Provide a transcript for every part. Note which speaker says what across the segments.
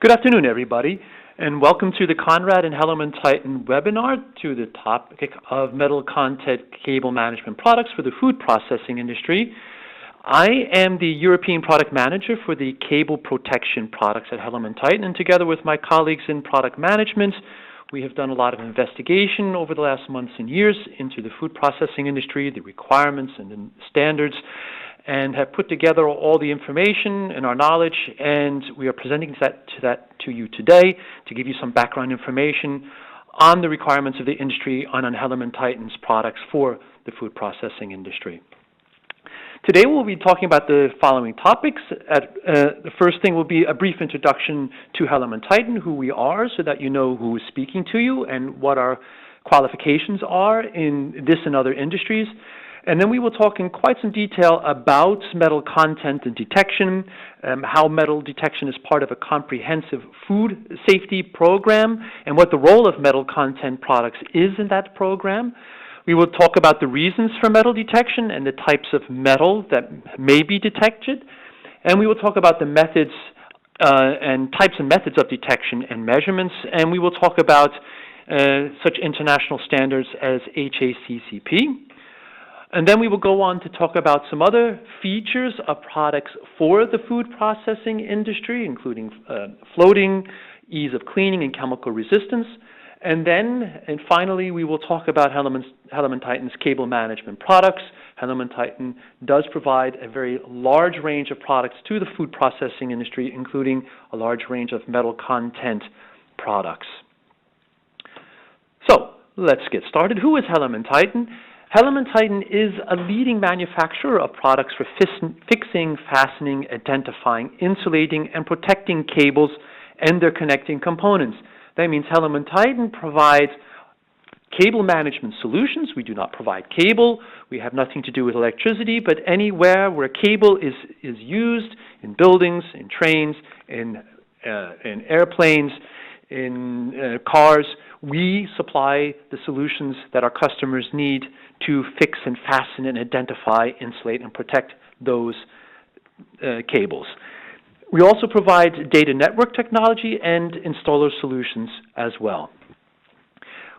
Speaker 1: Good afternoon, everybody, and welcome to the Conrad and HellermannTyton webinar to the topic of metal content cable management products for the food processing industry. I am the European product manager for the cable protection products at HellermannTyton, and together with my colleagues in product management, we have done a lot of investigation over the last months and years into the food processing industry, the requirements and the standards, and have put together all the information and our knowledge, and we are presenting that to you today to give you some background information on the requirements of the industry on HellermannTyton's products for the food processing industry. Today we'll be talking about the following topics. The first thing will be a brief introduction to HellermannTyton, who we are, so that you know who is speaking to you and what our qualifications are in this and other industries. And then we will talk in quite some detail about metal content and detection, how metal detection is part of a comprehensive food safety program, and what the role of metal content products is in that program. We will talk about the reasons for metal detection and the types of metal that may be detected. And we will talk about the methods and types and methods of detection and measurements. And we will talk about such international standards as HACCP. And then we will go on to talk about some other features of products for the food processing industry, including floating, ease of cleaning, and chemical resistance. And finally, we will talk about HellermannTyton's cable management products. HellermannTyton does provide a very large range of products to the food processing industry, including a large range of metal content products. So, let's get started. Who is HellermannTyton? HellermannTyton is a leading manufacturer of products for fixing, fastening, identifying, insulating, and protecting cables and their connecting components. That means HellermannTyton provides cable management solutions. We do not provide cable. We have nothing to do with electricity, but anywhere where cable is used, in buildings, in trains, in airplanes, in cars, we supply the solutions that our customers need to fix and fasten and identify, insulate, and protect those cables. We also provide data network technology and installer solutions as well.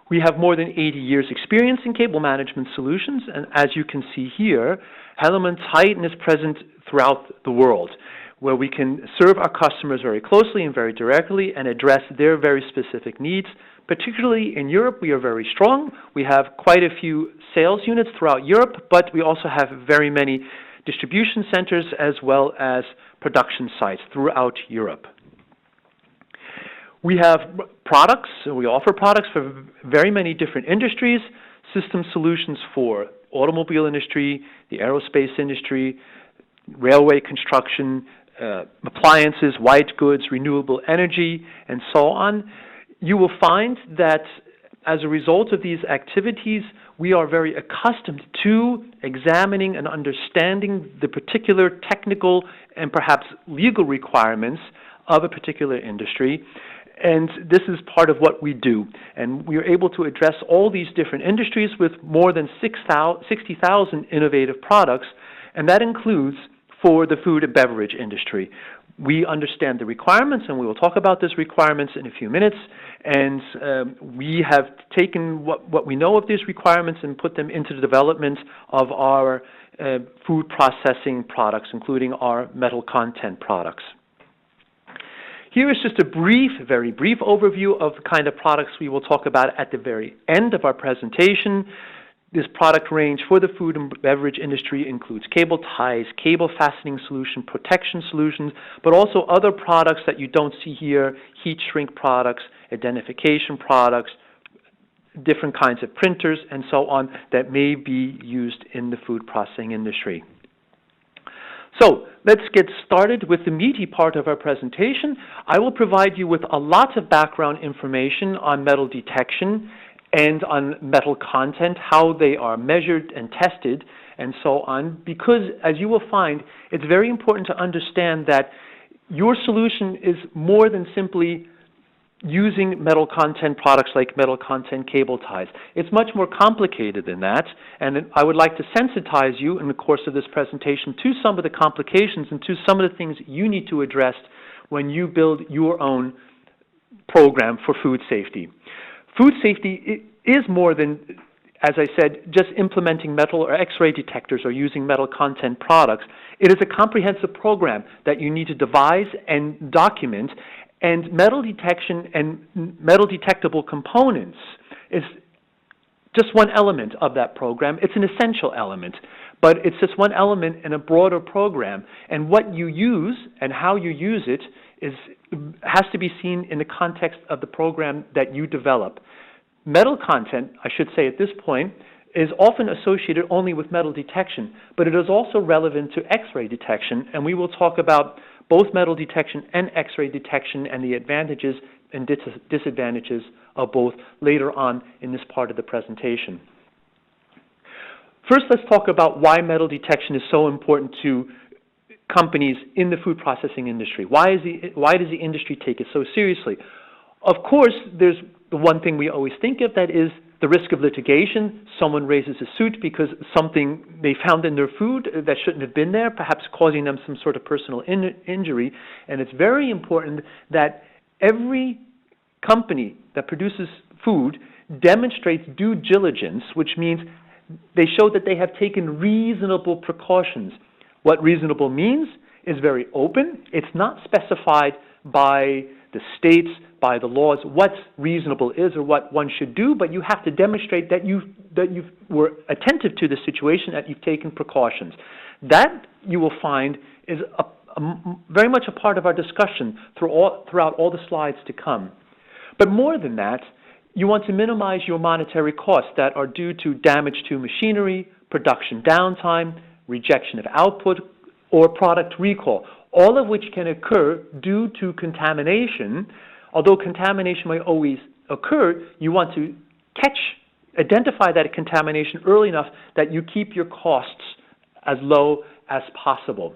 Speaker 1: We have more than 80 years experience in cable management solutions, and as you can see here, HellermannTyton is present throughout the world, where we can serve our customers very closely and very directly and address their very specific needs. Particularly in Europe, we are very strong. We have quite a few sales units throughout Europe, but we also have very many distribution centers as well as production sites throughout Europe. We have products, we offer products for very many different industries, system solutions for automobile industry, the aerospace industry, railway construction, appliances, white goods, renewable energy, and so on. You will find that as a result of these activities, we are very accustomed to examining and understanding the particular technical and perhaps legal requirements of a particular industry. And this is part of what we do. And we are able to address all these different industries with more than 60,000 innovative products, and that includes for the food and beverage industry. We understand the requirements, and we will talk about those requirements in a few minutes. And we have taken what we know of these requirements and put them into the development of our food processing products, including our metal content products. Here is just a very brief overview of the kind of products we will talk about at the very end of our presentation. This product range for the food and beverage industry includes cable ties, cable fastening solution, protection solutions, but also other products that you don't see here, heat shrink products, identification products, different kinds of printers, and so on that may be used in the food processing industry. So let's get started with the meaty part of our presentation. I will provide you with a lot of background information on metal detection and on metal content, how they are measured and tested, and so on, because as you will find, it's very important to understand that your solution is more than simply using metal content products like metal content cable ties. It's much more complicated than that, and I would like to sensitize you in the course of this presentation to some of the complications and to some of the things you need to address when you build your own program for food safety. Food safety is more than, as I said, just implementing metal or X-ray detectors or using metal content products. It is a comprehensive program that you need to devise and document, and metal detection and metal detectable components is just one element of that program. It's an essential element, but it's just one element in a broader program, and what you use and how you use it has to be seen in the context of the program that you develop. Metal content, I should say at this point, is often associated only with metal detection, but it is also relevant to X-ray detection, and we will talk about both metal detection and X-ray detection and the advantages and disadvantages of both later on in this part of the presentation. First, let's talk about why metal detection is so important to companies in the food processing industry. Why does the industry take it so seriously? Of course, there's the one thing we always think of, that is the risk of litigation. Someone raises a suit because something they found in their food that shouldn't have been there, perhaps causing them some sort of personal injury. And it's very important that every company that produces food demonstrates due diligence, which means they show that they have taken reasonable precautions. What reasonable means is very open. It's not specified by the states, by the laws, what reasonable is or what one should do, but you have to demonstrate that you were attentive to the situation, that you've taken precautions. That, you will find, is very much a part of our discussion throughout all the slides to come. But more than that, you want to minimize your monetary costs that are due to damage to machinery, production downtime, rejection of output, or product recall, all of which can occur due to contamination. Although contamination may always occur, you want to identify that contamination early enough that you keep your costs as low as possible.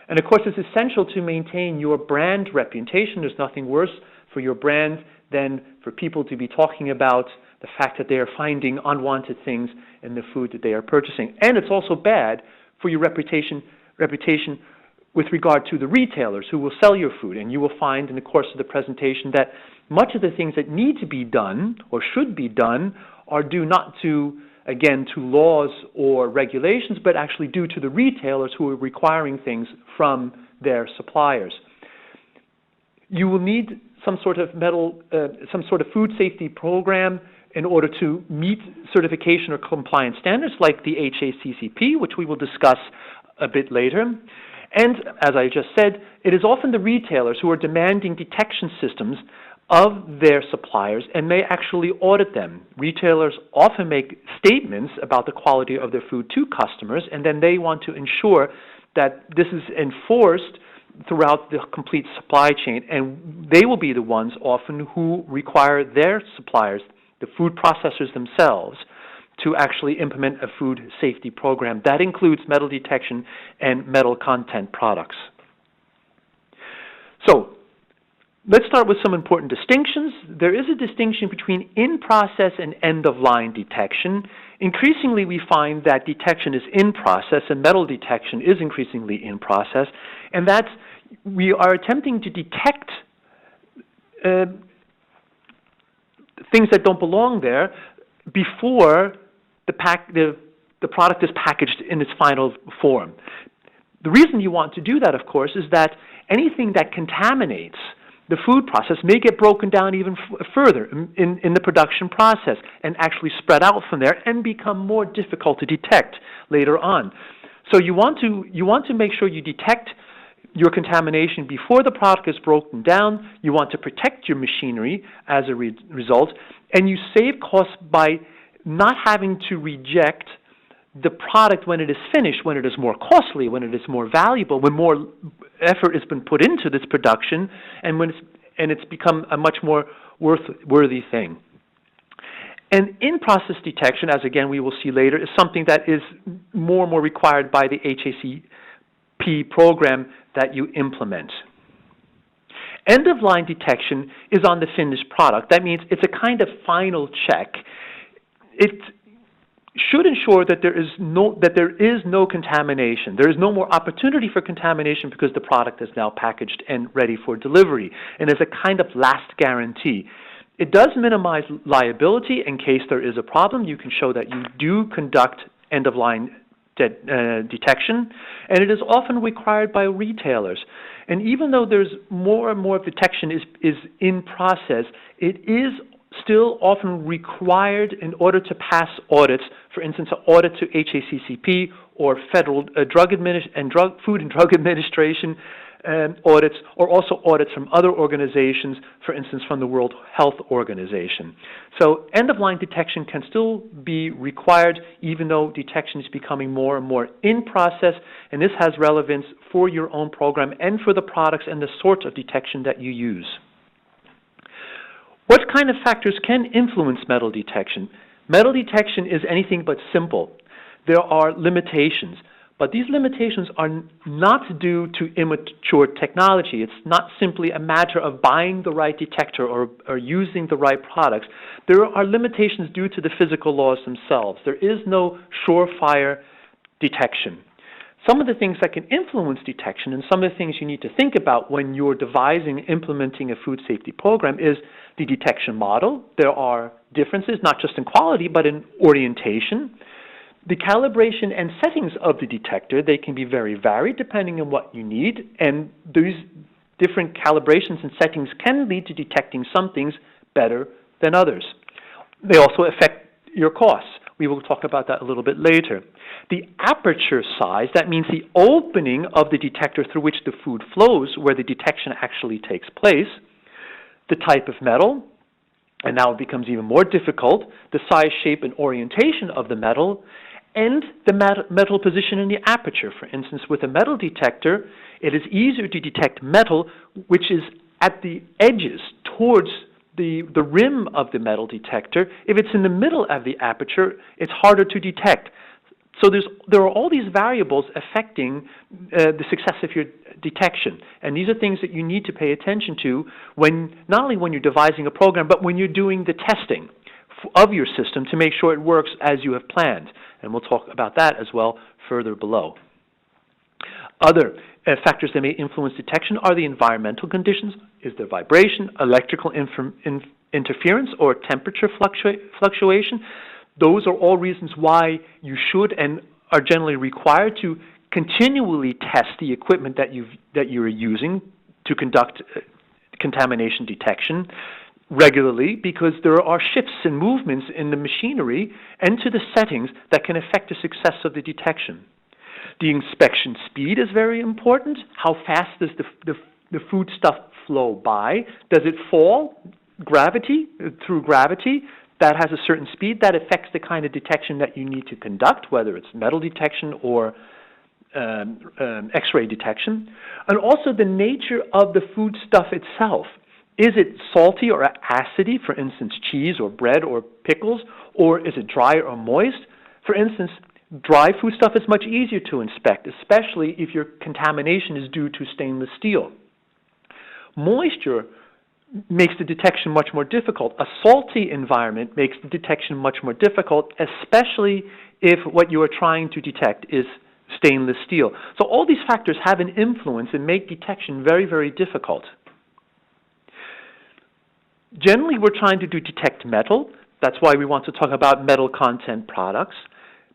Speaker 1: And of course, it's essential to maintain your brand reputation. There's nothing worse for your brand than for people to be talking about the fact that they are finding unwanted things in the food that they are purchasing. And it's also bad for your reputation with regard to the retailers who will sell your food. And you will find in the course of the presentation that much of the things that need to be done or should be done are due not to, again, to laws or regulations, but actually due to the retailers who are requiring things from their suppliers. You will need some sort of food safety program in order to meet certification or compliance standards like the HACCP, which we will discuss a bit later. And as I just said, it is often the retailers who are demanding detection systems of their suppliers and may actually audit them. Retailers often make statements about the quality of their food to customers, and then they want to ensure that this is enforced throughout the complete supply chain, and they will be the ones often who require their suppliers, the food processors themselves, to actually implement a food safety program. That includes metal detection and metal content products. So, let's start with some important distinctions. There is a distinction between in-process and end-of-line detection. Increasingly, we find that detection is in-process and metal detection is increasingly in-process, and that's we are attempting to detect things that don't belong there before the product is packaged in its final form. The reason you want to do that, of course, is that anything that contaminates the food process may get broken down even further in the production process and actually spread out from there and become more difficult to detect later on. So you want to make sure you detect your contamination before the product is broken down. You want to protect your machinery as a result, and you save costs by not having to reject the product when it is finished, when it is more costly, when it is more valuable, when more effort has been put into this production, and it's become a much more worthy thing. And in-process detection, as again we will see later, is something that is more and more required by the HACCP program that you implement. End-of-line detection is on the finished product. That means it's a kind of final check. should ensure that there is no contamination. There is no more opportunity for contamination because the product is now packaged and ready for delivery, and is a kind of last guarantee. It does minimize liability in case there is a problem. You can show that you do conduct end-of-line detection, and it is often required by retailers. And even though there's more and more detection is in process, it is still often required in order to pass audits, for instance, an audit to HACCP or Federal Food and Drug Administration audits, or also audits from other organizations, for instance, from the World Health Organization. So end-of-line detection can still be required, even though detection is becoming more and more in process, and this has relevance for your own program and for the products and the sorts of detection that you use. What kind of factors can influence metal detection? Metal detection is anything but simple. There are limitations, but these limitations are not due to immature technology. It's not simply a matter of buying the right detector or using the right products. There are limitations due to the physical laws themselves. There is no surefire detection. Some of the things that can influence detection and some of the things you need to think about when you're devising and implementing a food safety program is the detection model. There are differences, not just in quality, but in orientation. The calibration and settings of the detector, they can be very varied depending on what you need, and these different calibrations and settings can lead to detecting some things better than others. They also affect your costs. We will talk about that a little bit later. The aperture size, that means the opening of the detector through which the food flows, where the detection actually takes place. The type of metal, and now it becomes even more difficult, the size, shape, and orientation of the metal, and the metal position in the aperture. For instance, with a metal detector, it is easier to detect metal which is at the edges towards the rim of the metal detector. If it's in the middle of the aperture, it's harder to detect. So there are all these variables affecting the success of your detection. And these are things that you need to pay attention to not only when you're devising a program, but when you're doing the testing of your system to make sure it works as you have planned. And we'll talk about that as well further below. Other factors that may influence detection are the environmental conditions. Is there vibration, electrical interference, or temperature fluctuation? Those are all reasons why you should and are generally required to continually test the equipment that you're using to conduct contamination detection regularly, because there are shifts and movements in the machinery and to the settings that can affect the success of the detection. The inspection speed is very important. How fast does the food stuff flow by? Does it fall through gravity? That has a certain speed that affects the kind of detection that you need to conduct, whether it's metal detection or X-ray detection. And also the nature of the food stuff itself. Is it salty or acidy, for instance, cheese or bread or pickles, or is it dry or moist? For instance, dry food stuff is much easier to inspect, especially if your contamination is due to stainless steel. Moisture makes the detection much more difficult. A salty environment makes the detection much more difficult, especially if what you are trying to detect is stainless steel. So all these factors have an influence and make detection very, very difficult. Generally, we're trying to detect metal. That's why we want to talk about metal content products.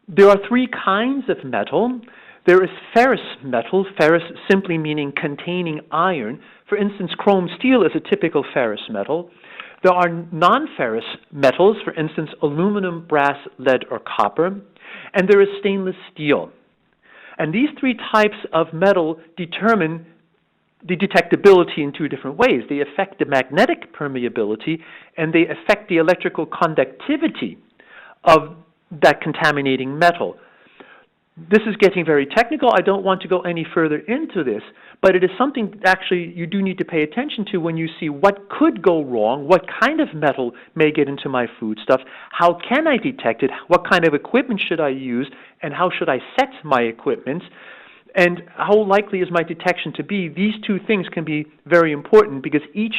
Speaker 1: There are three kinds of metal. There is ferrous metal, ferrous simply meaning containing iron. For instance, chrome steel is a typical ferrous metal. There are non-ferrous metals, for instance, aluminum, brass, lead, or copper. And there is stainless steel. And these three types of metal determine the detectability in two different ways. They affect the magnetic permeability, and they affect the electrical conductivity of that contaminating metal. This is getting very technical. I don't want to go any further into this, but it is something that actually you do need to pay attention to when you see what could go wrong, what kind of metal may get into my foodstuff, how can I detect it, what kind of equipment should I use, and how should I set my equipment, and how likely is my detection to be. These two things can be very important because each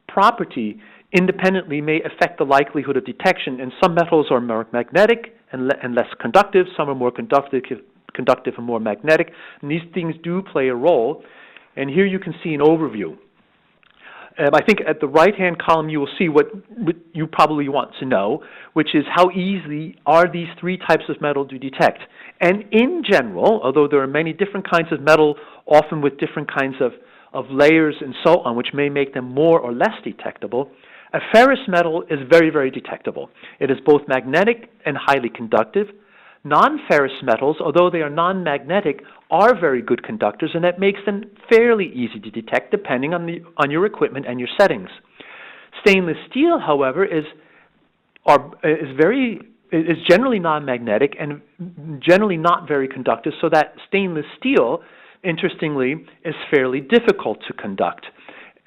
Speaker 1: property independently may affect the likelihood of detection, and some metals are more magnetic and less conductive, some are more conductive and more magnetic, and these things do play a role. And here you can see an overview. I think at the right-hand column you will see what you probably want to know, which is how easy are these three types of metal to detect. And in general, although there are many different kinds of metal, often with different kinds of layers and so on, which may make them more or less detectable, a ferrous metal is very, very detectable. It is both magnetic and highly conductive. Non-ferrous metals, although they are non-magnetic, are very good conductors, and that makes them fairly easy to detect depending on your equipment and your settings. Stainless steel, however, is generally non-magnetic and generally not very conductive, so that stainless steel, interestingly, is fairly difficult to conduct.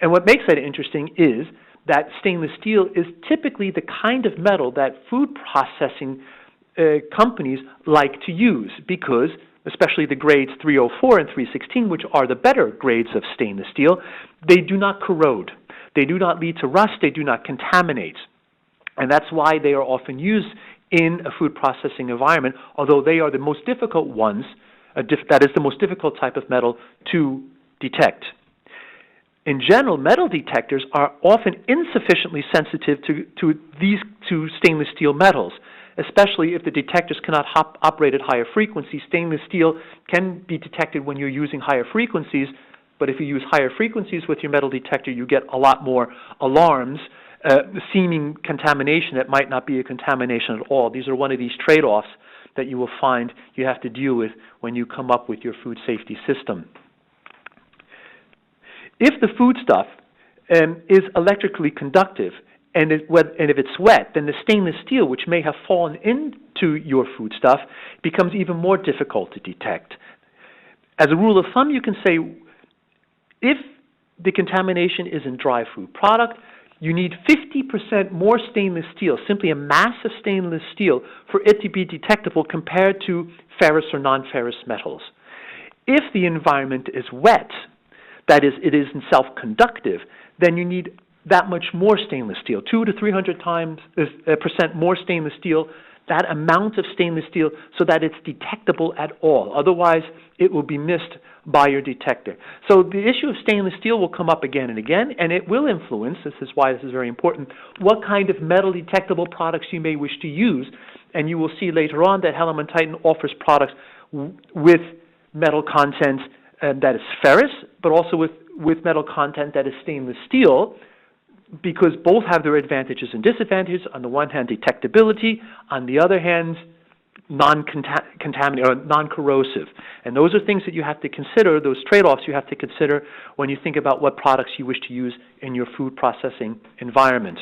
Speaker 1: And what makes that interesting is that stainless steel is typically the kind of metal that food processing companies like to use, because especially the grades 304 and 316, which are the better grades of stainless steel, they do not corrode. They do not lead to rust. They do not contaminate. And that's why they are often used in a food processing environment, although they are the most difficult ones, that is the most difficult type of metal to detect. In general, metal detectors are often insufficiently sensitive to these two stainless steel metals, especially if the detectors cannot operate at higher frequencies. Stainless steel can be detected when you're using higher frequencies, but if you use higher frequencies with your metal detector, you get a lot more alarms, seeming contamination that might not be a contamination at all. These are one of these trade-offs that you will find you have to deal with when you come up with your food safety system. If the foodstuff is electrically conductive, and if it's wet, then the stainless steel, which may have fallen into your foodstuff, becomes even more difficult to detect. As a rule of thumb, you can say if the contamination is in dry food product, you need 50% more stainless steel, simply a mass of stainless steel, for it to be detectable compared to ferrous or non-ferrous metals. If the environment is wet, that is, it isn't self-conductive, then you need that much more stainless steel, 200 to 300% more stainless steel, that amount of stainless steel, so that it's detectable at all. Otherwise, it will be missed by your detector. So the issue of stainless steel will come up again and again, and it will influence, this is why this is very important, what kind of metal detectable products you may wish to use. And you will see later on that HellermannTyton offers products with metal content that is ferrous, but also with metal content that is stainless steel, because both have their advantages and disadvantages. On the one hand, detectability. On the other hand, non-contaminated or non-corrosive. And those are things that you have to consider, those trade-offs you have to consider when you think about what products you wish to use in your food processing environment.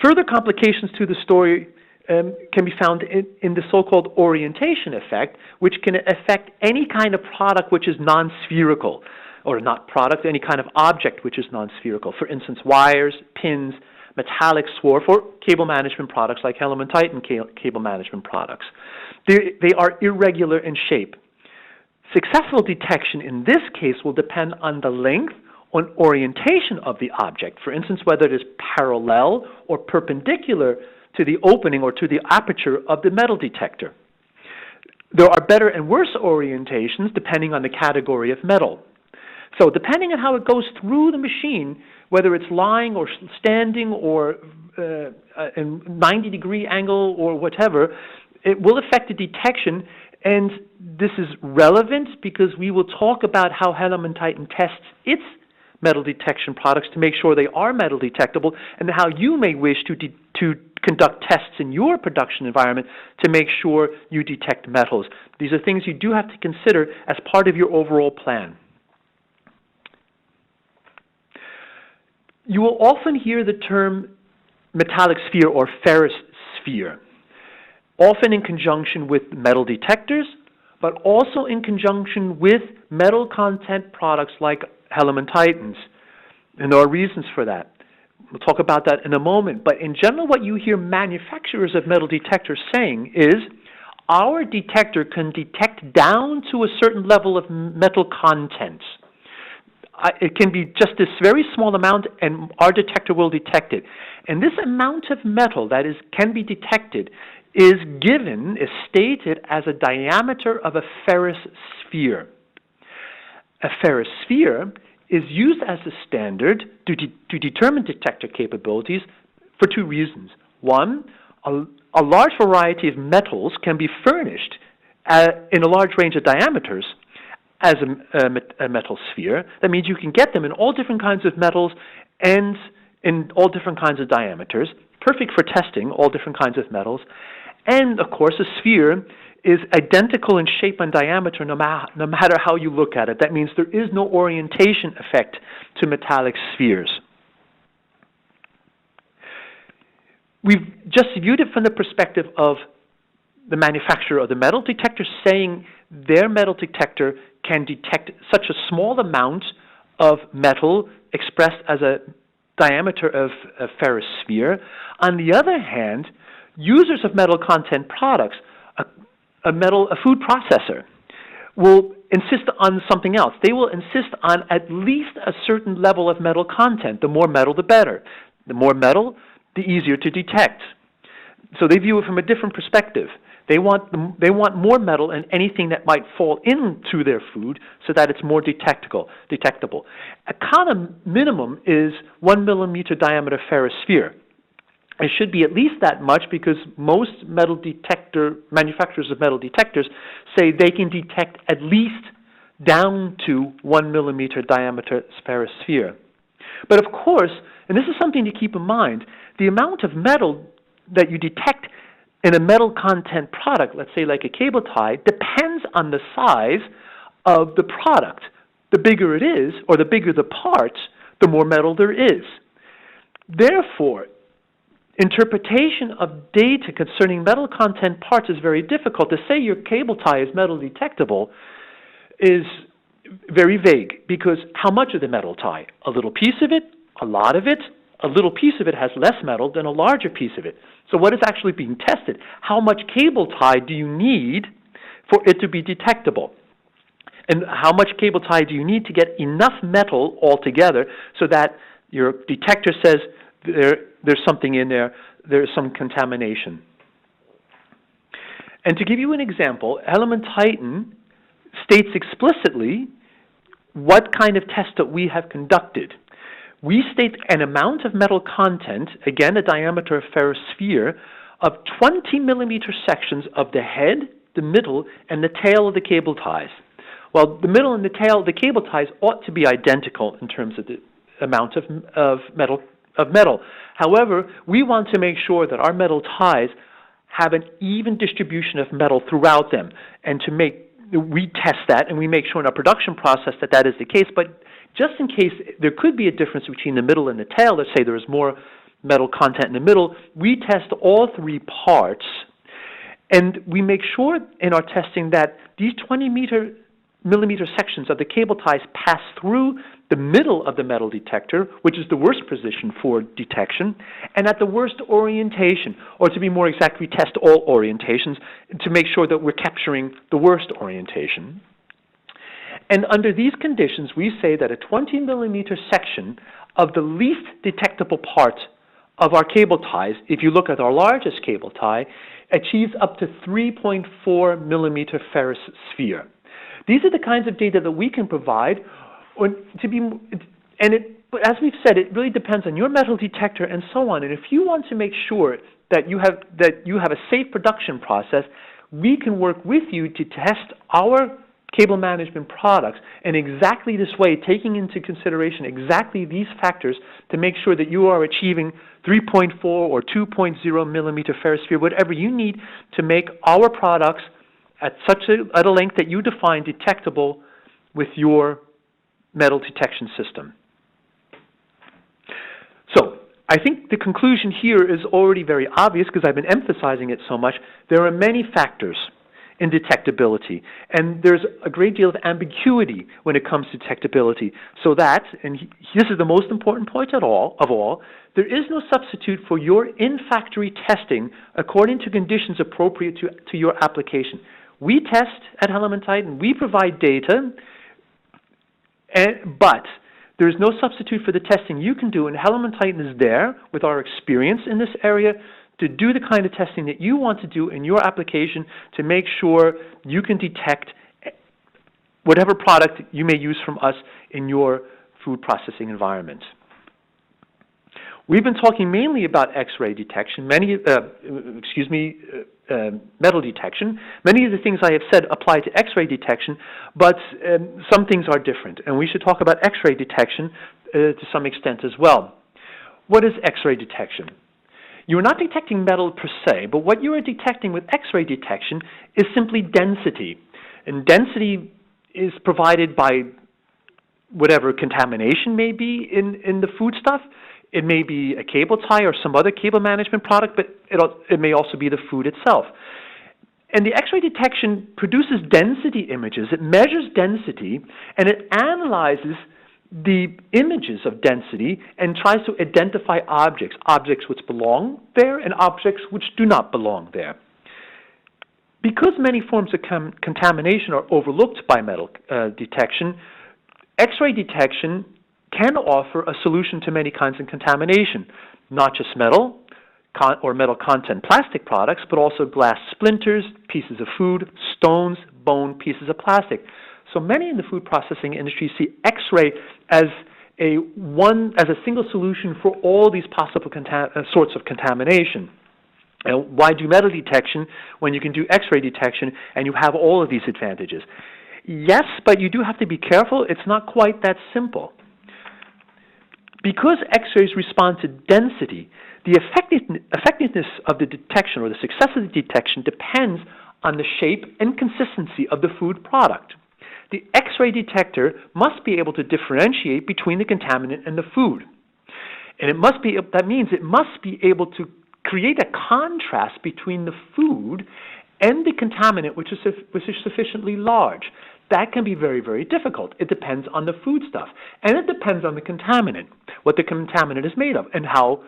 Speaker 1: Further complications to the story can be found in the so-called orientation effect, which can affect any kind of product which is non-spherical, or not product, any kind of object which is non-spherical. For instance, wires, pins, metallic swarf, or cable management products like HellermannTyton cable management products. They are irregular in shape. Successful detection in this case will depend on the length or orientation of the object. For instance, whether it is parallel or perpendicular to the opening or to the aperture of the metal detector. There are better and worse orientations depending on the category of metal. So depending on how it goes through the machine, whether it's lying or standing or a 90-degree angle or whatever, it will affect the detection. And this is relevant because we will talk about how HellermannTyton tests its metal detection products to make sure they are metal detectable, and how you may wish to conduct tests in your production environment to make sure you detect metals. These are things you do have to consider as part of your overall plan. You will often hear the term metallic sphere or ferrous sphere, often in conjunction with metal detectors, but also in conjunction with metal content products like HellermannTyton's. And there are reasons for that. We'll talk about that in a moment. But in general, what you hear manufacturers of metal detectors saying is, our detector can detect down to a certain level of metal content. it can be just this very small amount, and our detector will detect it. And this amount of metal that can be detected is stated as a diameter of a ferrous sphere. A ferrous sphere is used as a standard to determine detector capabilities for two reasons. One, a large variety of metals can be furnished in a large range of diameters as a metal sphere. That means you can get them in all different kinds of metals and in all different kinds of diameters, perfect for testing all different kinds of metals. And, of course, a sphere is identical in shape and diameter no matter how you look at it. That means there is no orientation effect to metallic spheres. We've just viewed it from the perspective of the manufacturer of the metal detector, saying their metal detector can detect such a small amount of metal expressed as a diameter of a ferrous sphere. On the other hand, users of metal content products, a food processor, will insist on something else. They will insist on at least a certain level of metal content. The more metal, the better. The more metal, the easier to detect. So they view it from a different perspective. They want more metal in anything that might fall into their food so that it's more detectable. A kind of minimum is 1 millimeter diameter ferrous sphere. It should be at least that much because most manufacturers of metal detectors say they can detect at least down to 1 millimeter diameter ferrous sphere. But of course, and this is something to keep in mind, the amount of metal that you detect in a metal content product, let's say like a cable tie, depends on the size of the product. The bigger it is, or the bigger the parts, the more metal there is. Therefore, interpretation of data concerning metal content parts is very difficult. To say your cable tie is metal detectable is very vague, because how much of the metal tie? A little piece of it? A lot of it? A little piece of it has less metal than a larger piece of it. So what is actually being tested? How much cable tie do you need for it to be detectable? And how much cable tie do you need to get enough metal altogether so that your detector says there's something in there, there's some contamination? And to give you an example, HellermannTyton states explicitly what kind of test that we have conducted. We state an amount of metal content, again a diameter of ferrous sphere, of 20 millimeter sections of the head, the middle, and the tail of the cable ties. Well, the middle and the tail of the cable ties ought to be identical in terms of the amount of metal. However, we want to make sure that our metal ties have an even distribution of metal throughout them, and we test that, and we make sure in our production process that that is the case. But just in case there could be a difference between the middle and the tail, let's say there is more metal content in the middle, we test all three parts, and we make sure in our testing that these 20 millimeter sections of the cable ties pass through the middle of the metal detector, which is the worst position for detection, and at the worst orientation, or to be more exact, we test all orientations to make sure that we're capturing the worst orientation. And under these conditions, we say that a 20 millimeter section of the least detectable part of our cable ties, if you look at our largest cable tie, achieves up to 3.4 millimeter ferrous sphere. These are the kinds of data that we can provide. But as we've said, it really depends on your metal detector and so on. And if you want to make sure that you have a safe production process, we can work with you to test our cable management products in exactly this way, taking into consideration exactly these factors to make sure that you are achieving 3.4 or 2.0 millimeter ferrous sphere, whatever you need to make our products at a length that you define detectable with your metal detection system. So I think the conclusion here is already very obvious because I've been emphasizing it so much. There are many factors in detectability, and there's a great deal of ambiguity when it comes to detectability. So that, and this is the most important point of all, there is no substitute for your in-factory testing according to conditions appropriate to your application. We test at HellermannTyton, we provide data, but There is no substitute for the testing you can do, and HellermannTyton is there with our experience in this area to do the kind of testing that you want to do in your application to make sure you can detect whatever product you may use from us in your food processing environment. We've been talking mainly about X-ray detection, metal detection. Many of the things I have said apply to X-ray detection, but some things are different, and we should talk about X-ray detection to some extent as well. What is X-ray detection? You are not detecting metal per se, but what you are detecting with X-ray detection is simply density. And density is provided by whatever contamination may be in the foodstuff. It may be a cable tie or some other cable management product, but it may also be the food itself. And the X-ray detection produces density images. It measures density, and it analyzes the images of density and tries to identify objects which belong there and objects which do not belong there. Because many forms of contamination are overlooked by metal detection, X-ray detection can offer a solution to many kinds of contamination, not just metal or metal content plastic products, but also glass splinters, pieces of food, stones, bone, pieces of plastic. So many in the food processing industry see X-ray as a single solution for all these possible sorts of contamination. And why do metal detection when you can do X-ray detection and you have all of these advantages? Yes, but you do have to be careful. It's not quite that simple. Because X-rays respond to density, the effectiveness of the detection or the success of the detection depends on the shape and consistency of the food product. The X-ray detector must be able to differentiate between the contaminant and the food. And that means it must be able to create a contrast between the food and the contaminant which is sufficiently large. That can be very, very difficult. It depends on the foodstuff. And it depends on the contaminant, what the contaminant is made of, and how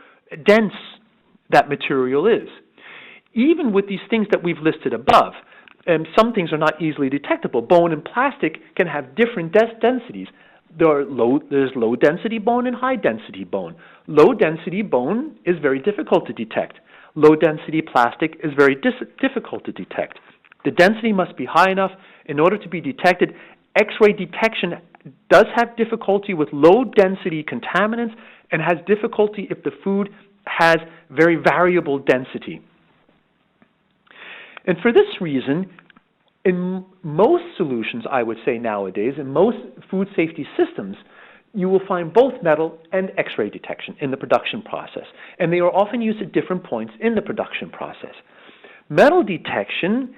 Speaker 1: dense that material is. Even with these things that we've listed above, some things are not easily detectable. Bone and plastic can have different densities. There's low density bone and high density bone. Low density bone is very difficult to detect. Low density plastic is very difficult to detect. The density must be high enough in order to be detected. X-ray detection does have difficulty with low density contaminants and has difficulty if the food has very variable density. And for this reason, in most solutions, I would say nowadays, in most food safety systems, you will find both metal and X-ray detection in the production process. And they are often used at different points in the production process. Metal detection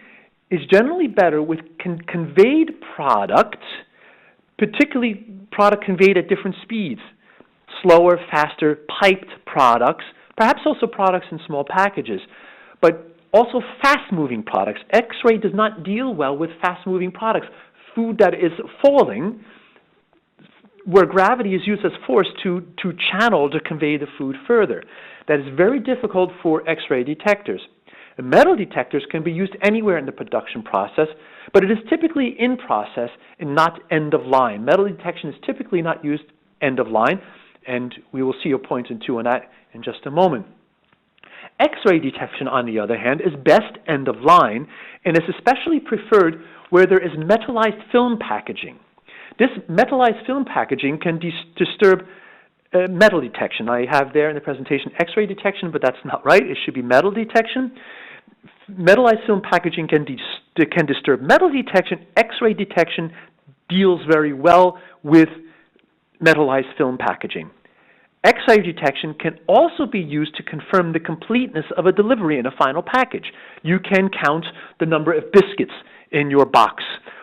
Speaker 1: is generally better with conveyed product, particularly product conveyed at different speeds, slower, faster, piped products, perhaps also products in small packages, but also fast-moving products. X-ray does not deal well with fast-moving products. Food that is falling, where gravity is used as force to channel, to convey the food further. That is very difficult for X-ray detectors. And metal detectors can be used anywhere in the production process, but it is typically in process and not end of line. Metal detection is typically not used end of line, and we will see a point or two on that in just a moment. X-ray detection, on the other hand, is best end of line and is especially preferred where there is metallized film packaging. This metallized film packaging can disturb metal detection. I have there in the presentation X-ray detection, but that's not right. It should be metal detection. Metallized film packaging can disturb metal detection. X-ray detection deals very well with metallized film packaging. X-ray detection can also be used to confirm the completeness of a delivery in a final package. You can count the number of biscuits in your box,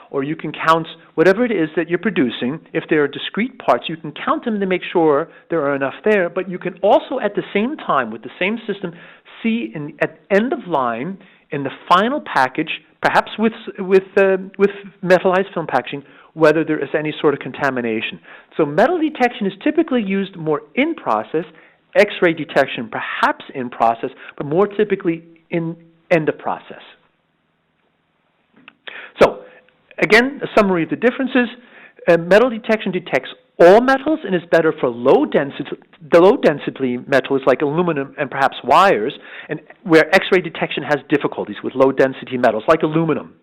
Speaker 1: or you can count whatever it is that you're producing. If there are discrete parts, you can count them to make sure there are enough there, but you can also at the same time, with the same system, see at end of line, in the final package, perhaps with metallized film packaging, whether there is any sort of contamination. So metal detection is typically used more in process, X-ray detection perhaps in process, but more typically in end of process. So, again, a summary of the differences. Metal detection detects all metals and is better for low-density metals like aluminum and perhaps wires, and where X-ray detection has difficulties with low-density metals like aluminum.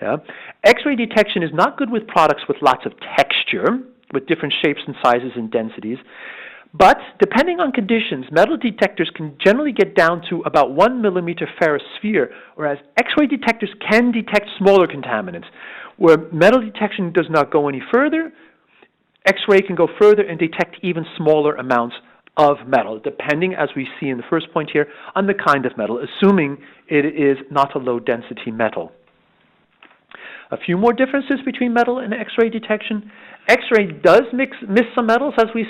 Speaker 1: Yeah? X-ray detection is not good with products with lots of texture, with different shapes and sizes and densities. But depending on conditions, metal detectors can generally get down to about 1 millimeter ferrous sphere, whereas X-ray detectors can detect smaller contaminants. Where metal detection does not go any further, X-ray can go further and detect even smaller amounts of metal, depending, as we see in the first point here, on the kind of metal, assuming it is not a low-density metal. A few more differences between metal and X-ray detection. X-ray does miss some metals, as we've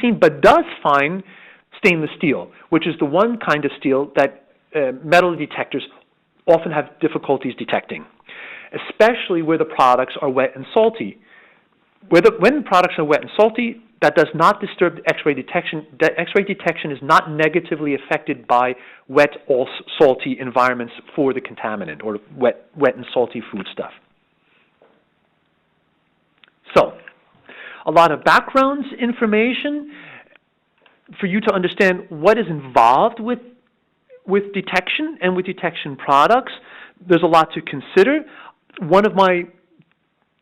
Speaker 1: seen, but does find stainless steel, which is the one kind of steel that metal detectors often have difficulties detecting, especially where the products are wet and salty. When products are wet and salty, that does not disturb X-ray detection. X-ray detection is not negatively affected by wet or salty environments for the contaminant or wet and salty foodstuff. So, a lot of background information for you to understand what is involved with detection and with detection products. There's a lot to consider. One of my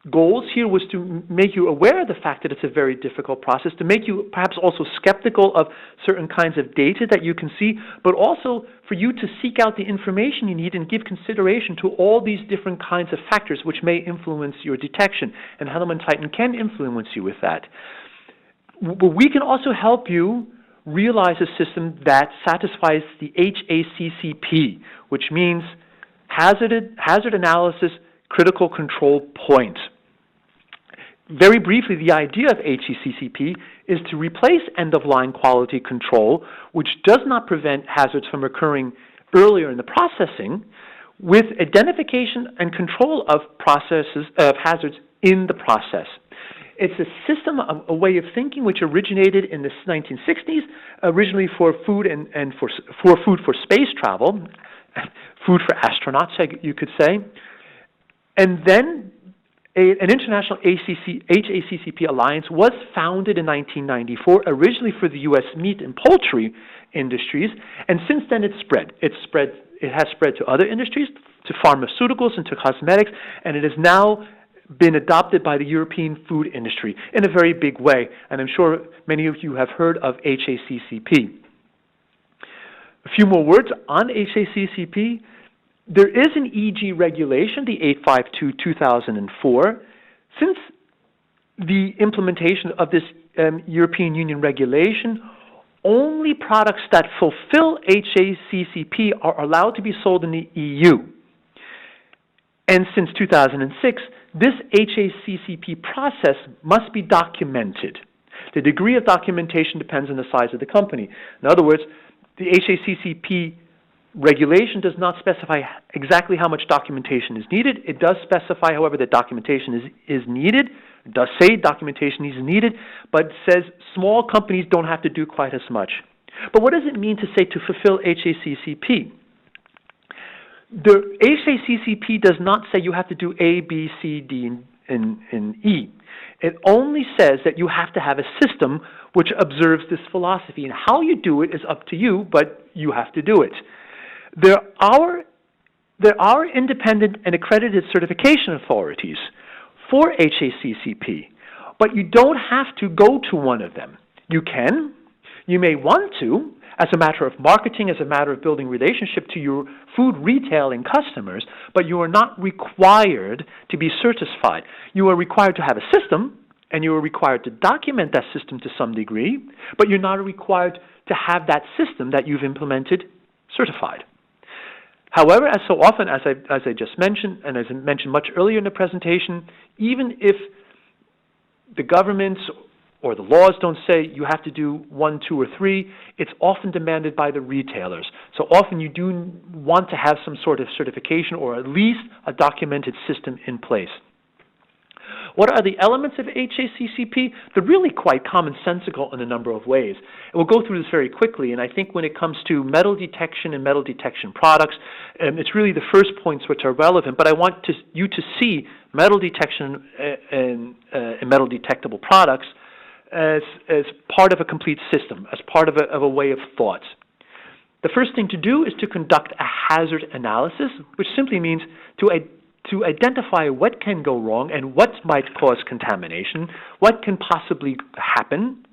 Speaker 1: goals here was to make you aware of the fact that it's a very difficult process, to make you perhaps also skeptical of certain kinds of data that you can see, but also for you to seek out the information you need and give consideration to all these different kinds of factors which may influence your detection. And HellermannTyton can influence you with that. But we can also help you realize a system that satisfies the HACCP, which means Hazard Analysis Critical Control Point. Very briefly, the idea of HACCP is to replace end-of-line quality control, which does not prevent hazards from occurring earlier in the processing, with identification and control of hazards in the process. It's a system, a way of thinking which originated in the 1960s, originally for food and for food for space travel, food for astronauts, you could say, and then an international HACCP alliance was founded in 1994, originally for the U.S. meat and poultry industries, and since then it has spread to other industries, to pharmaceuticals and to cosmetics, and it has now been adopted by the European food industry in a very big way, and I'm sure many of you have heard of HACCP. A few more words on HACCP. There is an EG regulation, the 852/2004. Since the implementation of this European Union regulation, only products that fulfill HACCP are allowed to be sold in the EU. And since 2006, this HACCP process must be documented. The degree of documentation depends on the size of the company. In other words, the HACCP regulation does not specify exactly how much documentation is needed. It does specify, however, that documentation is needed. It does say documentation is needed, but says small companies don't have to do quite as much. But what does it mean to say to fulfill HACCP? The HACCP does not say you have to do A, B, C, D, and E. It only says that you have to have a system which observes this philosophy, and how you do it is up to you, but you have to do it. There are independent and accredited certification authorities for HACCP, but you don't have to go to one of them. You can, you may want to, as a matter of marketing, as a matter of building relationship to your food retailing customers, but you are not required to be certified. You are required to have a system, and you are required to document that system to some degree, but you're not required to have that system that you've implemented certified. However, as so often, as I just mentioned, and as I mentioned much earlier in the presentation, even if the governments or the laws don't say you have to do 1, 2, or 3, it's often demanded by the retailers. So often you do want to have some sort of certification or at least a documented system in place. What are the elements of HACCP? They're really quite commonsensical in a number of ways. And we'll go through this very quickly, and I think when it comes to metal detection and metal detection products, it's really the first points which are relevant, but I want you to see metal detection and metal detectable products as part of a complete system, as part of a way of thought. The first thing to do is to conduct a hazard analysis, which simply means to identify what can go wrong and what might cause contamination, what can possibly happen,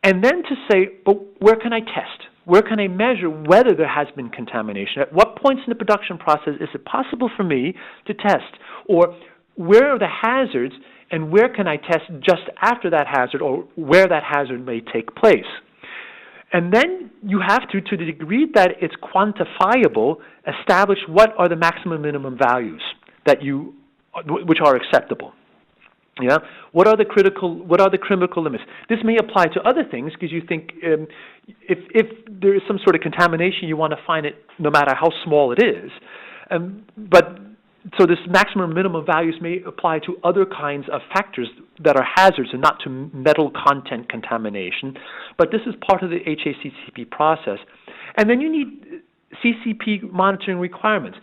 Speaker 1: and then to say, but where can I test? Where can I measure whether there has been contamination? At what points in the production process is it possible for me to test? Or where are the hazards, and where can I test just after that hazard, or where that hazard may take place? And then you have to the degree that it's quantifiable, establish what are the maximum minimum values which are acceptable. Yeah, what are the critical limits? This may apply to other things, because you think if there is some sort of contamination, you want to find it no matter how small it is. So this maximum minimum values may apply to other kinds of factors that are hazards and not to metal content contamination. But this is part of the HACCP process. And then you need CCP monitoring requirements.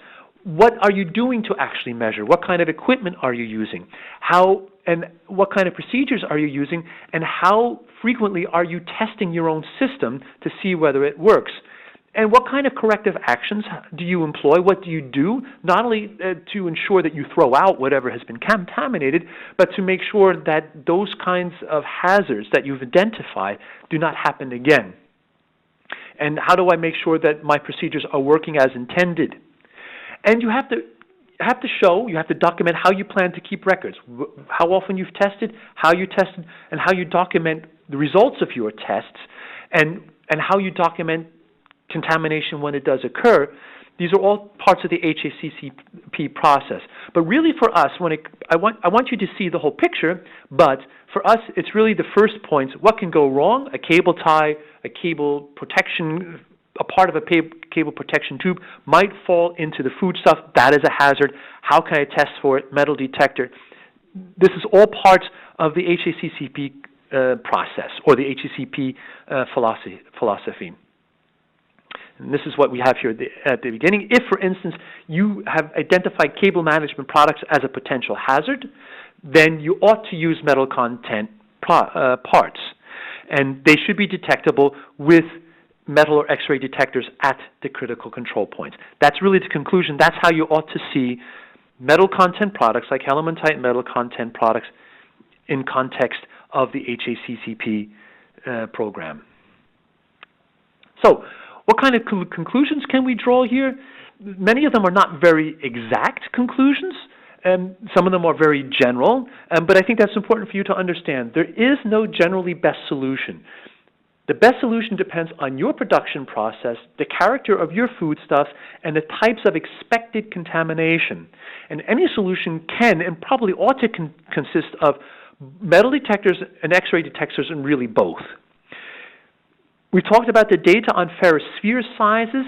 Speaker 1: What are you doing to actually measure? What kind of equipment are you using? And what kind of procedures are you using? And how frequently are you testing your own system to see whether it works? And what kind of corrective actions do you employ? What do you do? Not only to ensure that you throw out whatever has been contaminated, but to make sure that those kinds of hazards that you've identified do not happen again. And how do I make sure that my procedures are working as intended? And you have to document how you plan to keep records, how often you've tested, how you tested, and how you document the results of your tests, and how you document contamination when it does occur. These are all parts of the HACCP process. But really for us, I want you to see the whole picture, but for us, it's really the first points. What can go wrong? A cable tie, a cable protection, a part of a cable protection tube might fall into the foodstuff. That is a hazard. How can I test for it? Metal detector. This is all part of the HACCP process, or the HACCP philosophy. And this is what we have here at the beginning. If, for instance, you have identified cable management products as a potential hazard, then you ought to use metal content parts. And they should be detectable with metal or X-ray detectors at the critical control points. That's really the conclusion. That's how you ought to see metal content products, like HellermannTyton metal content products, in context of the HACCP program. So, what kind of conclusions can we draw here? Many of them are not very exact conclusions. Some of them are very general, but I think that's important for you to understand. There is no generally best solution. The best solution depends on your production process, the character of your foodstuffs, and the types of expected contamination. And any solution can and probably ought to consist of metal detectors and X-ray detectors, and really both. We talked about the data on ferrous sphere sizes.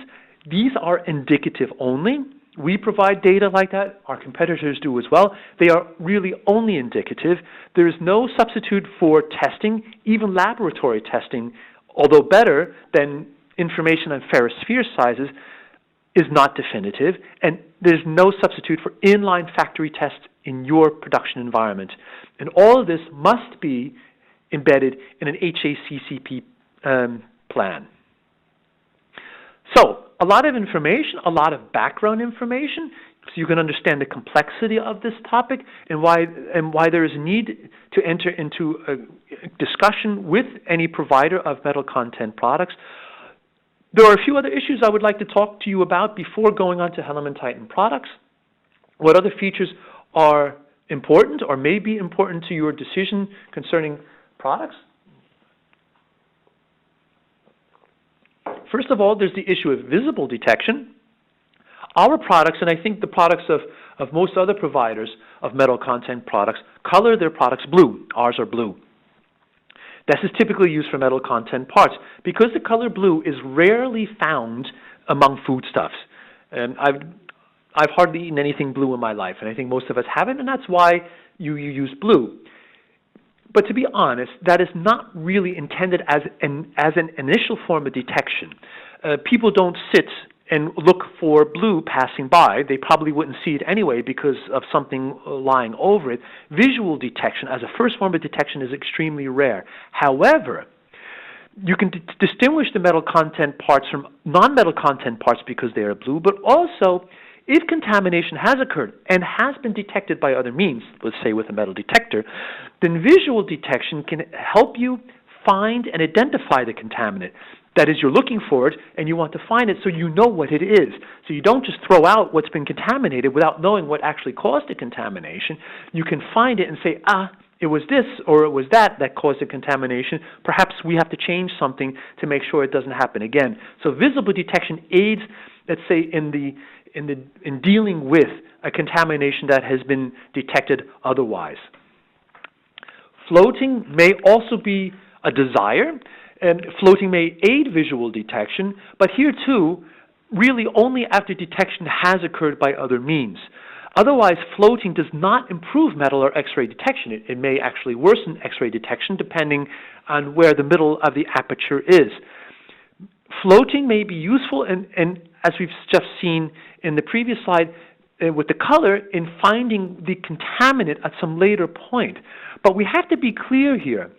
Speaker 1: These are indicative only. We provide data like that. Our competitors do as well. They are really only indicative. There is no substitute for testing. Even laboratory testing, although better than information on ferrous sphere sizes, is not definitive. And there's no substitute for inline factory tests in your production environment. And all of this must be embedded in an HACCP plan. So, a lot of information, a lot of background information, so you can understand the complexity of this topic and why there is a need to enter into a discussion with any provider of metal content products. There are a few other issues I would like to talk to you about before going on to HellermannTyton products. What other features are important or may be important to your decision concerning products? First of all, there's the issue of visible detection. Our products, and I think the products of most other providers of metal content products, color their products blue. Ours are blue. This is typically used for metal content parts because the color blue is rarely found among foodstuffs. I've hardly eaten anything blue in my life, and I think most of us haven't, and that's why you use blue. But to be honest, that is not really intended as an initial form of detection. People don't sit and look for blue passing by. They probably wouldn't see it anyway because of something lying over it. Visual detection as a first form of detection is extremely rare. However, you can distinguish the metal content parts from non-metal content parts because they are blue, but also if contamination has occurred and has been detected by other means, let's say with a metal detector, then visual detection can help you find and identify the contaminant. That is, you're looking for it and you want to find it so you know what it is. So you don't just throw out what's been contaminated without knowing what actually caused the contamination. You can find it and say, it was this or it was that caused the contamination. Perhaps we have to change something to make sure it doesn't happen again. So visible detection aids, let's say, in dealing with a contamination that has been detected otherwise. Floating may also be a desire, and floating may aid visual detection, but here too, really only after detection has occurred by other means. Otherwise, floating does not improve metal or X-ray detection. It may actually worsen X-ray detection depending on where the middle of the aperture is. Floating may be useful, and as we've just seen in the previous slide with the color, in finding the contaminant at some later point. But we have to be clear here.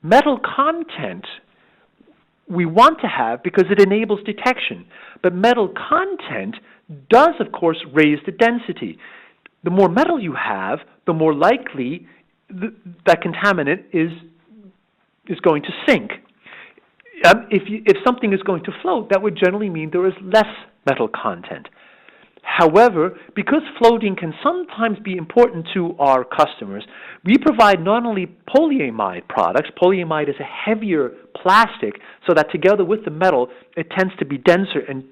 Speaker 1: Metal content we want to have because it enables detection. But metal content does, of course, raise the density. The more metal you have, the more likely that contaminant is going to sink. If something is going to float, that would generally mean there is less metal content. However, because floating can sometimes be important to our customers, we provide not only polyamide products. Polyamide is a heavier plastic, so that together with the metal, it tends to be denser and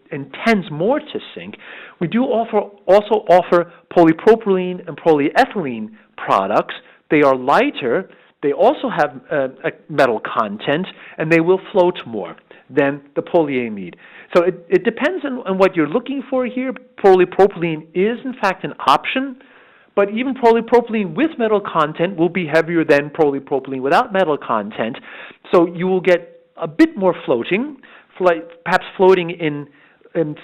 Speaker 1: tends more to sink. We do also offer polypropylene and polyethylene products. They are lighter. They also have a metal content, and they will float more than the polyamide. So it depends on what you're looking for here. Polypropylene is, in fact, an option, but even polypropylene with metal content will be heavier than polypropylene without metal content. So you will get a bit more floating, perhaps floating in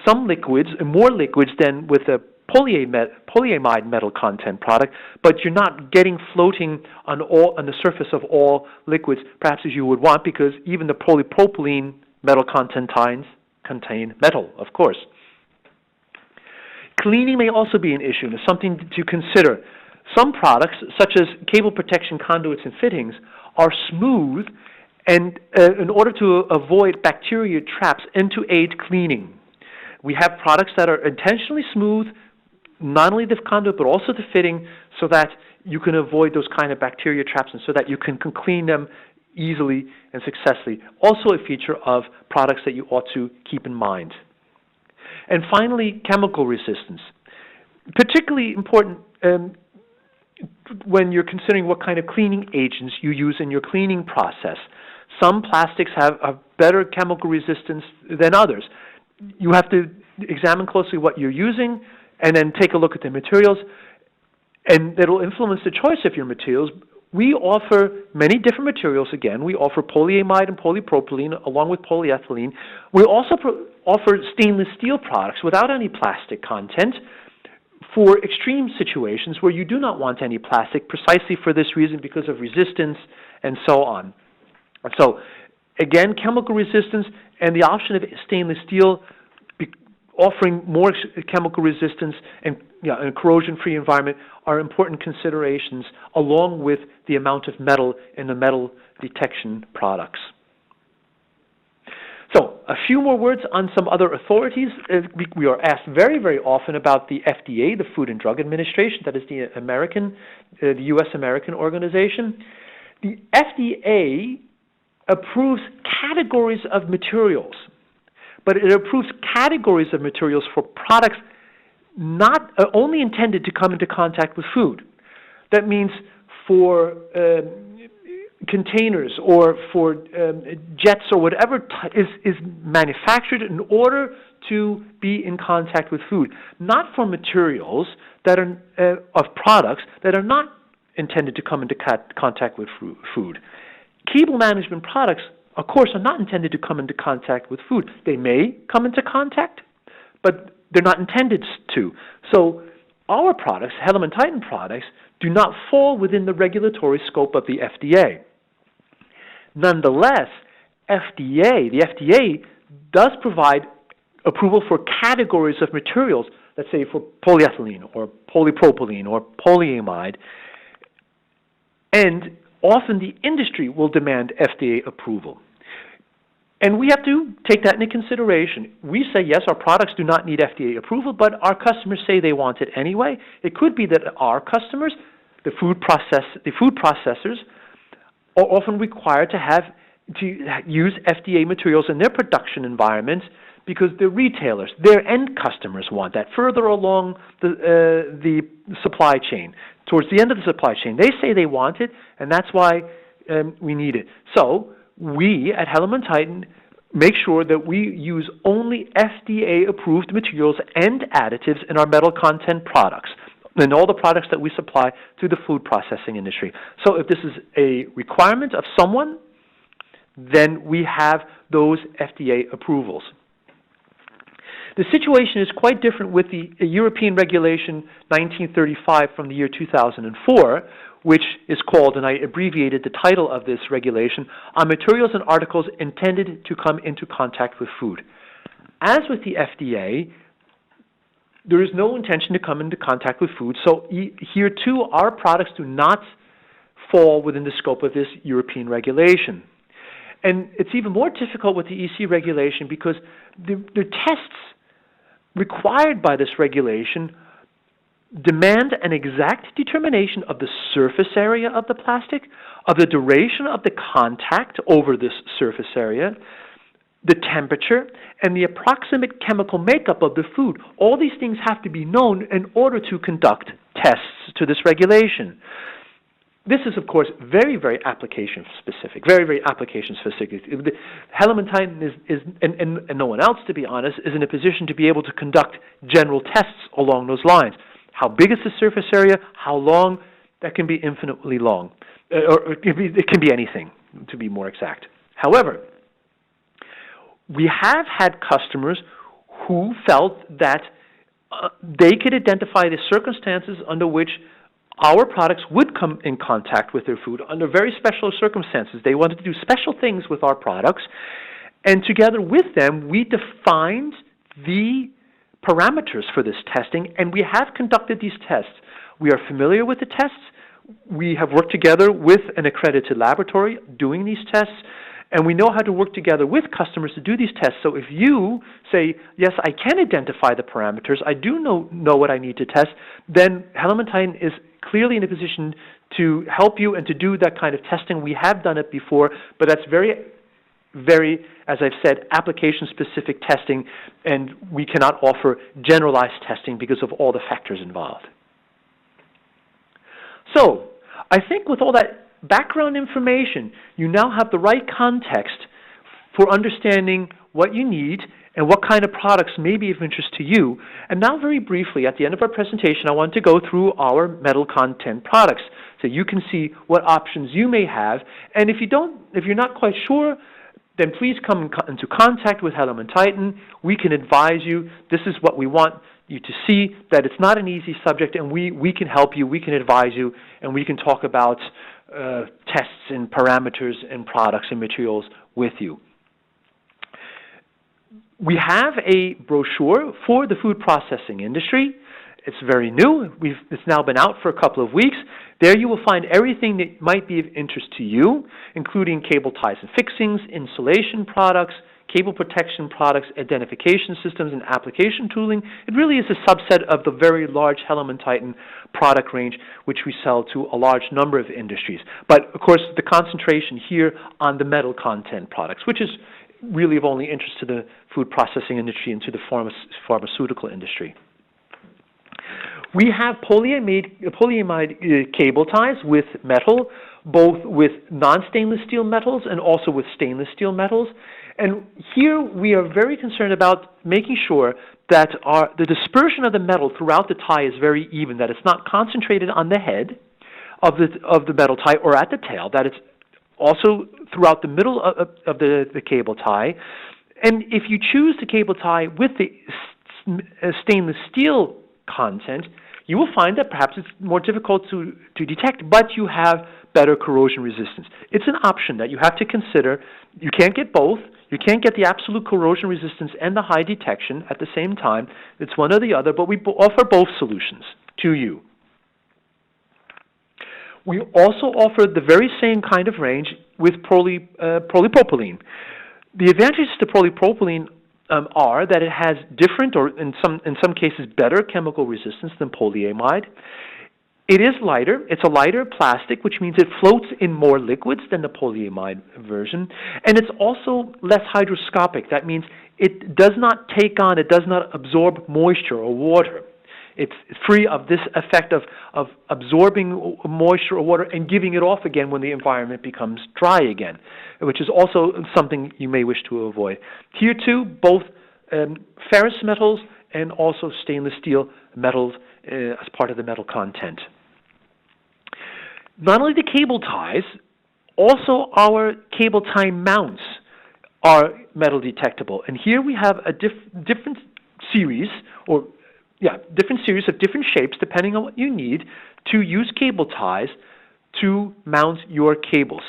Speaker 1: some liquids, and more liquids than with a polyamide metal content product, but you're not getting floating on the surface of all liquids, perhaps as you would want, because even the polypropylene metal content contain metal, of course. Cleaning may also be an issue, and it's something to consider. Some products, such as cable protection conduits and fittings, are smooth, and in order to avoid bacteria traps and to aid cleaning. We have products that are intentionally smooth, not only the conduit but also the fitting, so that you can avoid those kind of bacteria traps and so that you can clean them easily and successfully. Also a feature of products that you ought to keep in mind. And finally, chemical resistance. Particularly important when you're considering what kind of cleaning agents you use in your cleaning process. Some plastics have a better chemical resistance than others. You have to examine closely what you're using and then take a look at the materials, and that will influence the choice of your materials. We offer many different materials again. We offer polyamide and polypropylene along with polyethylene. We also offer stainless steel products without any plastic content for extreme situations where you do not want any plastic, precisely for this reason, because of resistance and so on. So again, chemical resistance and the option of stainless steel offering more chemical resistance and a corrosion-free environment are important considerations, along with the amount of metal in the metal detection products. So a few more words on some other authorities. We are asked very, very often about the FDA, the Food and Drug Administration. That is the U.S. American organization. The FDA approves categories of materials, but it approves categories of materials for products not only intended to come into contact with food. That means for containers or for jets or whatever is manufactured in order to be in contact with food, not for materials that are of products that are not intended to come into contact with food. Cable management products, of course, are not intended to come into contact with food. They may come into contact, but they're not intended to. So our products, HellermannTyton products, do not fall within the regulatory scope of the FDA. Nonetheless, the FDA does provide approval for categories of materials, let's say for polyethylene or polypropylene or polyamide, and often the industry will demand FDA approval. And we have to take that into consideration. We say, yes, our products do not need FDA approval, but our customers say they want it anyway. It could be that our customers, the food processors, are often required to use FDA materials in their production environments because the retailers, their end customers want that. Further along the supply chain, towards the end of the supply chain, they say they want it, and that's why we need it. So we at HellermannTyton make sure that we use only FDA-approved materials and additives in our metal content products, and all the products that we supply to the food processing industry. So if this is a requirement of someone, then we have those FDA approvals. The situation is quite different with the European Regulation 1935 from the year 2004, which is called, and I abbreviated the title of this regulation, on materials and articles intended to come into contact with food. As with the FDA, there is no intention to come into contact with food, so here too our products do not fall within the scope of this European regulation. And it's even more difficult with the EC regulation because the tests required by this regulation demand an exact determination of the surface area of the plastic, of the duration of the contact over this surface area, the temperature, and the approximate chemical makeup of the food. All these things have to be known in order to conduct tests to this regulation. This is, of course, very, very application specific, very, very application specific. HellermannTyton is and no one else, to be honest, is in a position to be able to conduct general tests along those lines. How big is the surface area? How long? That can be infinitely long. Or it can be anything, to be more exact. However, we have had customers who felt that they could identify the circumstances under which our products would come in contact with their food under very special circumstances. They wanted to do special things with our products, and together with them, we defined the parameters for this testing, and we have conducted these tests. We are familiar with the tests. We have worked together with an accredited laboratory doing these tests, and we know how to work together with customers to do these tests. So if you say, yes, I can identify the parameters, I do know what I need to test, then HellermannTyton is clearly in a position to help you and to do that kind of testing. We have done it before, but that's very, very, as I've said, application-specific testing, and we cannot offer generalized testing because of all the factors involved. So, I think with all that background information, you now have the right context for understanding what you need and what kind of products may be of interest to you. And now very briefly, at the end of our presentation, I want to go through our metal content products so you can see what options you may have. And if you're not quite sure, then please come into contact with HellermannTyton. We can advise you. This is what we want you to see, that it's not an easy subject, and we can help you, we can advise you, and we can talk about tests and parameters and products and materials with you. We have a brochure for the food processing industry. It's very new. It's now been out for a couple of weeks. There you will find everything that might be of interest to you, including cable ties and fixings, insulation products, cable protection products, identification systems, and application tooling. It really is a subset of the very large HellermannTyton product range, which we sell to a large number of industries. But, of course, the concentration here on the metal content products, which is really of only interest to the food processing industry and to the pharmaceutical industry. We have polyamide cable ties with metal, both with non-stainless steel metals and also with stainless steel metals. And here we are very concerned about making sure that the dispersion of the metal throughout the tie is very even, that it's not concentrated on the head of the metal tie or at the tail, that it's also throughout the middle of the cable tie. And if you choose the cable tie with the stainless steel content, you will find that perhaps it's more difficult to detect, but you have better corrosion resistance. It's an option that you have to consider. You can't get both. You can't get the absolute corrosion resistance and the high detection at the same time. It's one or the other, but we offer both solutions to you. We also offer the very same kind of range with polypropylene. The advantages to polypropylene are that it has different, or in some cases better, chemical resistance than polyamide. It is lighter. It's a lighter plastic, which means it floats in more liquids than the polyamide version. And it's also less hydroscopic. That means it does not take on, it does not absorb moisture or water. It's free of this effect of absorbing moisture or water and giving it off again when the environment becomes dry again, which is also something you may wish to avoid. Here too, both ferrous metals and also stainless steel metals as part of the metal content. Not only the cable ties, also our cable tie mounts are metal detectable. And here we have a different series, different series of different shapes depending on what you need to use cable ties to mount your cables.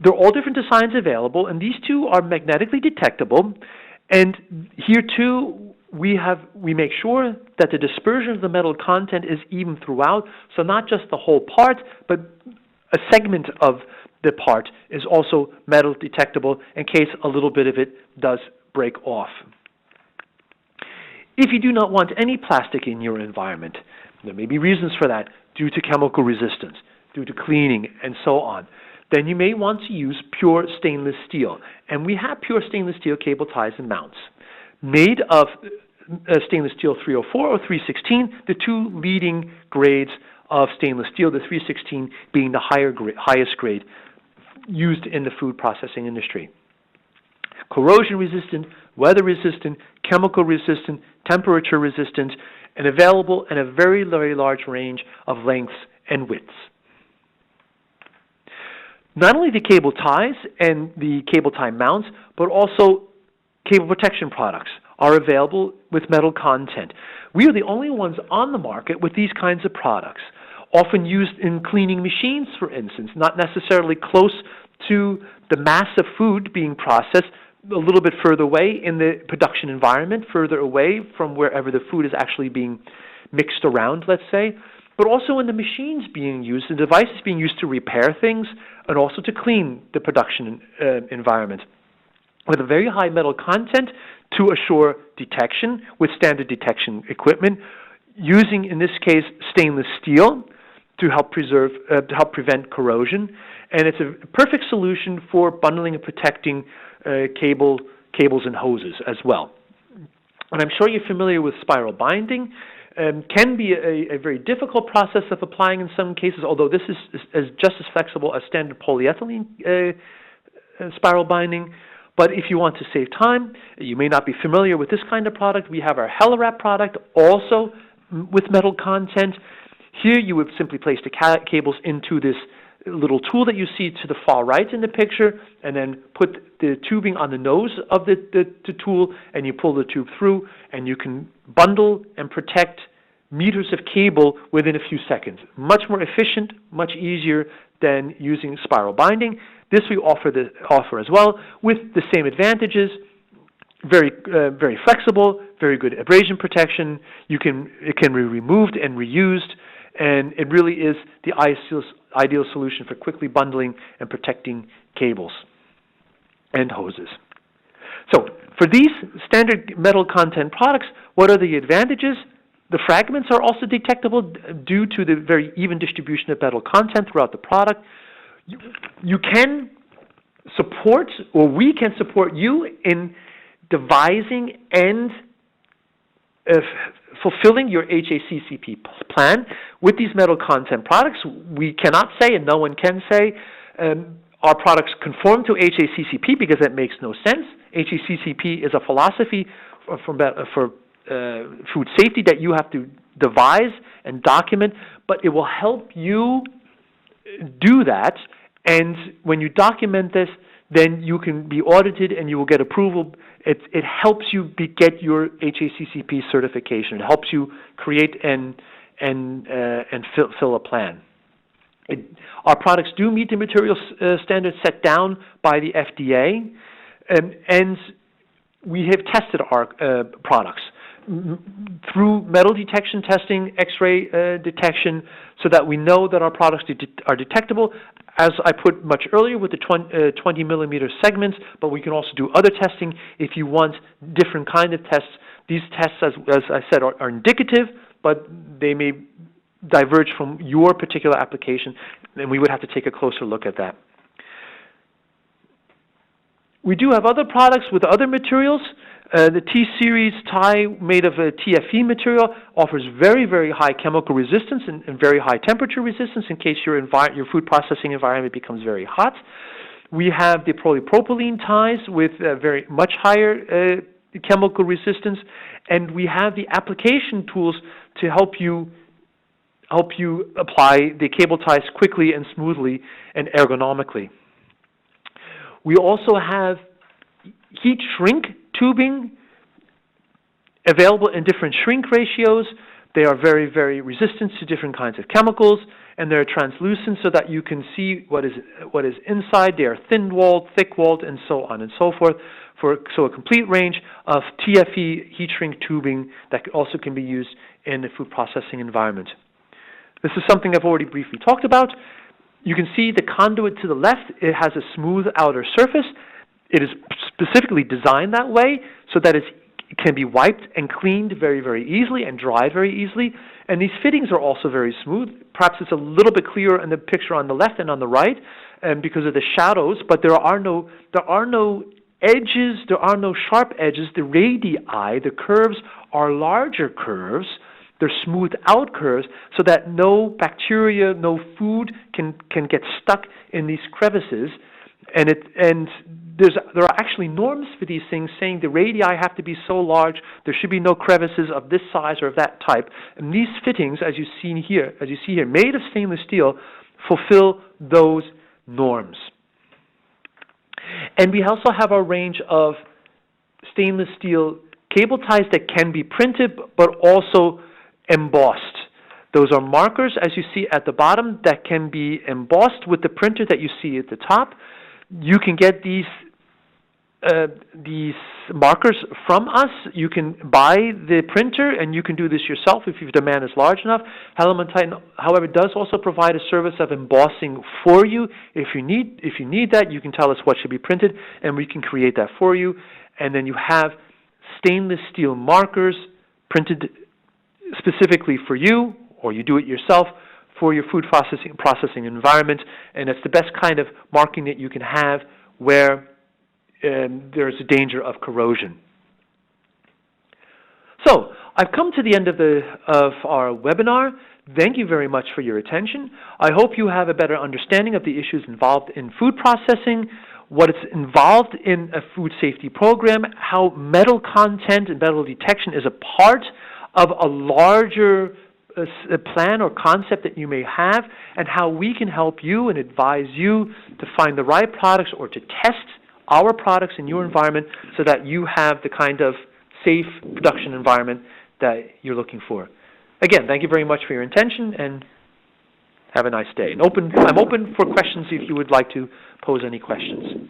Speaker 1: They're all different designs available, and these two are magnetically detectable. And here too, we make sure that the dispersion of the metal content is even throughout, so not just the whole part, but a segment of the part is also metal detectable in case a little bit of it does break off. If you do not want any plastic in your environment, there may be reasons for that due to chemical resistance, due to cleaning, and so on, then you may want to use pure stainless steel. And we have pure stainless steel cable ties and mounts made of stainless steel 304 or 316, the two leading grades of stainless steel, the 316 being the highest grade used in the food processing industry. Corrosion resistant, weather resistant, chemical resistant, temperature resistant, and available in a very, very large range of lengths and widths. Not only the cable ties and the cable tie mounts, but also cable protection products are available with metal content. We are the only ones on the market with these kinds of products, often used in cleaning machines, for instance, not necessarily close to the mass of food being processed, a little bit further away in the production environment, further away from wherever the food is actually being mixed around, let's say, but also in the machines being used, the devices being used to repair things, and also to clean the production environment, with a very high metal content to assure detection with standard detection equipment, using, in this case, stainless steel to help prevent corrosion. And it's a perfect solution for bundling and protecting cables and hoses as well. And I'm sure you're familiar with spiral binding. Can be a very difficult process of applying in some cases, although this is just as flexible as standard polyethylene spiral binding. But if you want to save time, you may not be familiar with this kind of product. We have our Hellermann product also with metal content. Here you would simply place the cables into this little tool that you see to the far right in the picture, and then put the tubing on the nose of the tool, and you pull the tube through, and you can bundle and protect meters of cable within a few seconds. Much more efficient, much easier than using spiral binding. This we offer as well with the same advantages. Very flexible, very good abrasion protection. It can be removed and reused, and it really is the ideal solution for quickly bundling and protecting cables and hoses. So for these standard metal content products, what are the advantages? The fragments are also detectable due to the very even distribution of metal content throughout the product. You can support, or we can support you in devising and fulfilling your HACCP plan with these metal content products. We cannot say, and no one can say, our products conform to HACCP, because that makes no sense. HACCP is a philosophy for food safety that you have to devise and document, but it will help you do that. And when you document this, then you can be audited and you will get approval. It helps you get your HACCP certification. It helps you create and fill a plan. Our products do meet the material standards set down by the FDA, and we have tested our products through metal detection testing, X-ray detection, so that we know that our products are detectable, as I put much earlier with the 20 millimeter segments, but we can also do other testing if you want different kind of tests. These tests, as I said, are indicative, but they may diverge from your particular application, and we would have to take a closer look at that. We do have other products with other materials. The T-Series tie made of a TFE material offers very, very high chemical resistance and very high temperature resistance in case your food processing environment becomes very hot. We have the polypropylene ties with very much higher chemical resistance, and we have the application tools to help you apply the cable ties quickly and smoothly and ergonomically. We also have heat shrink tubing available in different shrink ratios. They are very, very resistant to different kinds of chemicals, and they're translucent so that you can see what is inside. They are thin-walled, thick-walled, and so on and so forth. So a complete range of TFE heat shrink tubing that also can be used in the food processing environment. This is something I've already briefly talked about. You can see the conduit to the left. It has a smooth outer surface. It is specifically designed that way so that it can be wiped and cleaned very, very easily and dried very easily. And these fittings are also very smooth. Perhaps it's a little bit clearer in the picture on the left and on the right because of the shadows, but there are no edges, there are no sharp edges. The radii, the curves, are larger curves. They're smoothed out curves so that no bacteria, no food can get stuck in these crevices. And there are actually norms for these things saying the radii have to be so large, there should be no crevices of this size or of that type. And these fittings, as you see here, made of stainless steel, fulfill those norms. And we also have a range of stainless steel cable ties that can be printed, but also embossed. Those are markers, as you see at the bottom, that can be embossed with the printer that you see at the top. You can get these markers from us. You can buy the printer, and you can do this yourself if your demand is large enough. HellermannTyton, however, does also provide a service of embossing for you. If you need that, you can tell us what should be printed, and we can create that for you. And then you have stainless steel markers printed specifically for you, or you do it yourself for your food processing environment, and it's the best kind of marking that you can have where there's a danger of corrosion. So I've come to the end of our webinar. Thank you very much for your attention. I hope you have a better understanding of the issues involved in food processing, what is involved in a food safety program, how metal content and metal detection is a part of a larger plan or concept that you may have, and how we can help you and advise you to find the right products or to test our products in your environment so that you have the kind of safe production environment that you're looking for. Again, thank you very much for your attention, and have a nice day. I'm open for questions if you would like to pose any questions.